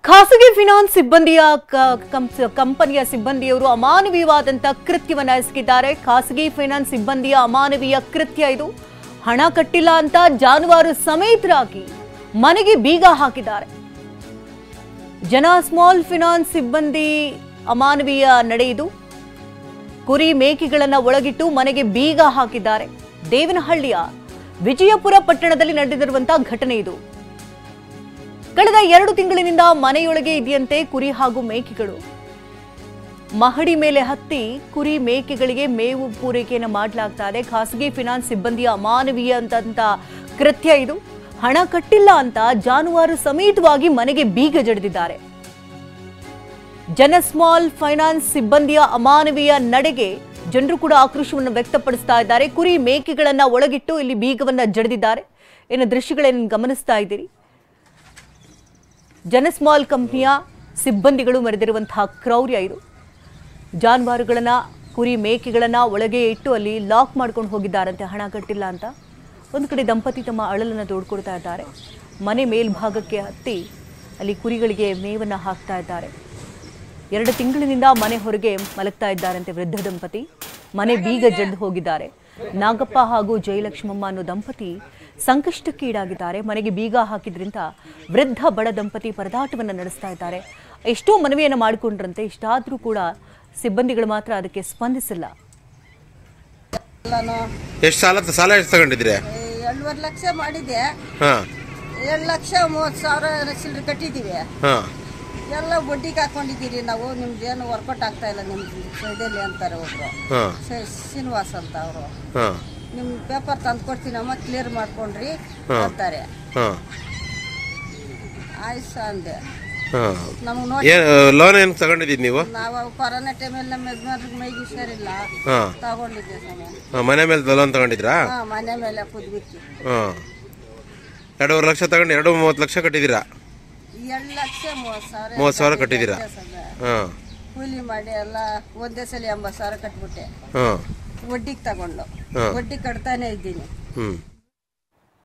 ಖಾಸಗಿ ಫೈನಾನ್ಸ್ ಸಿಬ್ಬಂದಿಯ ಕಂಪನಿಯ ಸಿಬ್ಬಂದಿಯವರು ಅಮಾನವೀಯವಾದಂತ ಕೃತ್ಯವನ್ನ ಎಸಗಿದ್ದಾರೆ. ಖಾಸಗಿ ಫೈನಾನ್ಸ್ ಸಿಬ್ಬಂದಿಯ ಅಮಾನವೀಯ ಕೃತ್ಯ ಇದು. ಹಣ ಕಟ್ಟಿಲ್ಲ ಅಂತ ಜಾನುವಾರು ಸಮೇತರಾಗಿ ಮನೆಗೆ ಬೀಗ ಹಾಕಿದ್ದಾರೆ. ಜನ ಸ್ಮಾಲ್ ಫೈನಾನ್ಸ್ ಸಿಬ್ಬಂದಿ ಅಮಾನವೀಯ ನಡೆ ಇದು. ಕುರಿ ಮೇಕೆಗಳನ್ನ ಒಳಗಿಟ್ಟು ಮನೆಗೆ ಬೀಗ ಹಾಕಿದ್ದಾರೆ. ದೇವನಹಳ್ಳಿಯ ವಿಜಯಪುರ ಪಟ್ಟಣದಲ್ಲಿ ನಡೆದಿರುವಂತಹ ಘಟನೆ ಇದು. ಕಳೆದ 2 ತಿಂಗಳಿನಿಂದ ಮನೆಯೊಳಗೆ ಇದೆಯಂತೆ ಕುರಿ ಹಾಗೂ ಮೇಕೆಗಳು. ಮಹಡಿ ಮೇಲೆ ಹತ್ತಿ ಕುರಿ ಮೇಕೆಗಳಿಗೆ ಮೇವು ಪೂರೈಕೆಯನ್ನು ಮಾಡಲಾಗ್ತಾ ಇದೆ. ಖಾಸಗಿ ಫೈನಾನ್ಸ್ ಸಿಬ್ಬಂದಿಯ ಅಮಾನವೀಯ ಕೃತ್ಯ ಇದು. ಹಣ ಕಟ್ಟಿಲ್ಲ ಅಂತ ಜಾನುವಾರು ಸಮೇತವಾಗಿ ಮನೆಗೆ ಬೀಗ ಜಡಿದಿದ್ದಾರೆ. ಜನ ಸ್ಮಾಲ್ ಫೈನಾನ್ಸ್ ಸಿಬ್ಬಂದಿಯ ಅಮಾನವೀಯ ನಡೆಗೆ ಜನರು ಕೂಡ ಆಕ್ರೋಶವನ್ನು ವ್ಯಕ್ತಪಡಿಸ್ತಾ ಇದ್ದಾರೆ. ಕುರಿ ಮೇಕೆಗಳನ್ನ ಒಳಗಿಟ್ಟು ಇಲ್ಲಿ ಬೀಗವನ್ನ ಜಡಿದಿದ್ದಾರೆ. ಇನ್ನು ದೃಶ್ಯಗಳನ್ನು ಗಮನಿಸ್ತಾ ಇದ್ದೀರಿ. ಜನ ಸ್ಮಾಲ್ ಕಂಪನಿಯ ಸಿಬ್ಬಂದಿಗಳು ಮೆರೆದಿರುವಂತಹ ಕ್ರೌರ್ಯ ಇದು. ಜಾನುವಾರುಗಳನ್ನ ಕುರಿ ಮೇಕೆಗಳನ್ನ ಒಳಗೆ ಇಟ್ಟು ಅಲ್ಲಿ ಲಾಕ್ ಮಾಡ್ಕೊಂಡು ಹೋಗಿದ್ದಾರಂತೆ ಹಣ ಕಟ್ಟಿಲ್ಲ ಅಂತ. ಒಂದು ಕಡೆ ದಂಪತಿ ತಮ್ಮ ಅಳಲನ್ನು ತೋಡ್ಕೊಡ್ತಾ ಇದ್ದಾರೆ. ಮನೆ ಮೇಲ್ಭಾಗಕ್ಕೆ ಹತ್ತಿ ಅಲ್ಲಿ ಕುರಿಗಳಿಗೆ ಮೇವನ್ನ ಹಾಕ್ತಾ ಇದ್ದಾರೆ. 2 ತಿಂಗಳಿನಿಂದ ಮನೆ ಹೊರಗೆ ಮಲಗ್ತಾ ಇದ್ದಾರಂತೆ ವೃದ್ಧ ದಂಪತಿ. ಮನೆ ಬೀಗ ಜಡ್ದು ಹೋಗಿದ್ದಾರೆ. ನಾಗಪ್ಪ ಹಾಗೂ ಜಯಲಕ್ಷ್ಮಮ್ಮ ಅನ್ನೋ ದಂಪತಿ ಸಂಕಷ್ಟಕ್ಕೆ ಈಡಾಗಿದ್ದಾರೆ. ಮನೆಗೆ ಬೀಗ ಹಾಕಿದ್ರಿಂದ ವೃದ್ಧ ಬಡ ದಂಪತಿ ಪರದಾಟವನ್ನು ನಡೆಸ್ತಾ ಇದ್ದಾರೆ. ಎಷ್ಟೋ ಮನವಿಯನ್ನು ಮಾಡಿಕೊಂಡ್ರಂತೆ. ಇಷ್ಟಾದ್ರೂ ಕೂಡ ಸಿಬ್ಬಂದಿಗಳು ಮಾತ್ರ ಅದಕ್ಕೆ ಸ್ಪಂದಿಸಿಲ್ಲ. ಎಷ್ಟು ಸಾಲ ಎಷ್ಟು ತಗೊಂಡಿದ್ರಿ? 2.5 ಲಕ್ಷ ಮಾಡಿದೆ. 2,30,000 ಚಿಲ್ಲರೆ ಕಟ್ಟಿದ್ದೀವಿ. ಎಲ್ಲ ಬಡ್ಡಿಗೆ ಹಾಕೊಂಡಿದ್ದೀರಿ ನಾವು. ನಿಮ್ದೇನು ವರ್ಕೌಟ್ ಆಗ್ತಾ ಇಲ್ಲ ನಿಮ್ದು ಇದರಲ್ಲಿ ಅಂತಾರೆ ಒಬ್ರು. ಶ್ರೀನಿವಾಸ್ ಅಂತ ಅವರು. ನಿಮ್ ಪೇಪರ್ ತಂದು ಕೊಡ್ತೀನಮ್ಮ, ಕ್ಲಿಯರ್ ಮಾಡ್ಕೊಂಡ್ರಿ ಅಂತಾರೆ. ಆಯ್ತು ಅಂದೆ. ನಮ್ಗೆ ನೋಡಿ ಲೋನ್ ಏನು ತಗೊಂಡಿದ್ದೀರಿ ನೀವು? ನಾವು ಕೊರೋನಾ ಟೈಮಲ್ಲಿ ನಮ್ಮ ಯಜಮಾನ್ರಿಗೆ ಮೈಗೆ ಹುಷಾರಿಲ್ಲ, ತಗೊಂಡಿದ್ದೆ ಸ್ವಾಮಿ. ಮನೆ ಮೇಲೆ ಲೋನ್ ತಗೊಂಡಿದ್ರಾ? ಮನೆ ಮೇಲೆ ಕುದ್ಬಿಟ್ಟು 2.5 ಲಕ್ಷ ತಗೊಂಡು 2.30 ಲಕ್ಷ ಕಟ್ಟಿದ್ದೀರಾ? 2,30,000 ಕಟ್ಟಿದ್ದೀರಾ? ಕೂಲಿ ಮಾಡಿ ಎಲ್ಲ ಒಂದೇ ಸಲ 80,000 ಕಟ್ಬಿಟ್ಟೆ. ವಡ್ಡಿಗೆ ತಗೊಂಡು ವಡ್ಡಿ ಕಟ್ತಾನೆ ಇದ್ದೀನಿ.